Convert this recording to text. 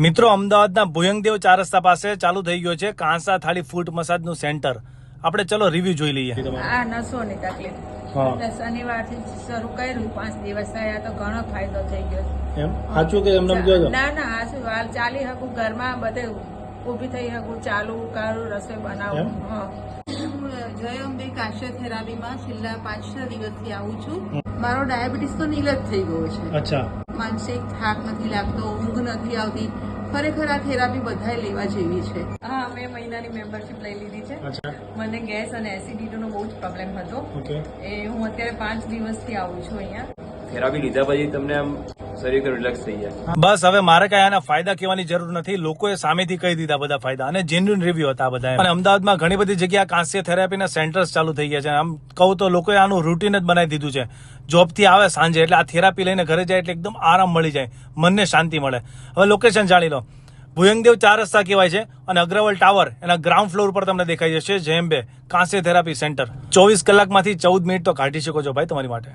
મિત્રો, અમદાવાદના ભુયંગદેવ 4 રસ્તા પાસે ચાલુ થઈ ગયો છે કાંસા થાળી ફૂટ મસાજનું સેન્ટર. આપણે ચલો રિવ્યુ જોઈ લઈએ. આ નસોની તકલીફ શનિવારથી શરૂ કર્યું, 5 દિવસ થયા તો ઘણો ફાયદો થઈ ગયો. એમ સાચું કે એમને જોજો? ના હાચું. હાલ ચાલી શકું, ઘરમાં બધે ઊભી થઈ શકું, ચાલુ કરું, રસોઈ બનાવું. હું જય અંબે કાશ્ય થેરાપીમાં છેલ્લા 5-6 દિવસથી આવું છું. મારો ડાયાબિટીસ તો નીલ જ થઈ ગયો છે. અચ્છા. માનસિક થાક નથી લાગતો, ઊંઘ નથી આવતી. ખરેખર આ થેરાપી બધાએ લેવા જેવી છે. હા, મેં મહિનાની મેમ્બરશિપ લઈ લીધી છે. મને ગેસ અને એસિડિટીનો બહુ જ પ્રોબ્લેમ હતો. એ હું અત્યારે 5 દિવસથી આવું છું અહીંયા. થેરાપી લીધા પછી તમને આમ શરીર રિલેક્સ થઈ જાય. બસ હવે મારે કઈ આના ફાયદા કહેવાની જરૂર નથી. લોકોએ સામેથી કહી દીધા બધા ફાયદા, અને જેન્યુઇન રિવ્યુ હતા બધા. અને અમદાવાદમાં ઘણી બધી જગ્યા કાંસ્ય થેરાપીના સેન્ટર્સ ચાલુ થઈ ગયા છે. આમ કહું તો લોકોએ આનું રૂટીન જ બનાવી દીધું છે. જોબથી આવે સાંજે એટલે આ થેરાપી લઈને ઘરે જાય એટલે એકદમ આરામ મળી જાય, મનને શાંતિ મળે. હવે લોકેશન જાણી લો. ભુયંગદેવ 4 રસ્તા કહેવાય છે અને અગ્રવાલ ટાવર એના ગ્રાઉન્ડ ફ્લોર પર તમને દેખાઈ જશે. જેમ્બે કાંસ્ય થેરાપી સેન્ટર. 24 કલાકમાંથી 14 મિનિટ તો કાઢી શકો છો ભાઈ તમારી માટે.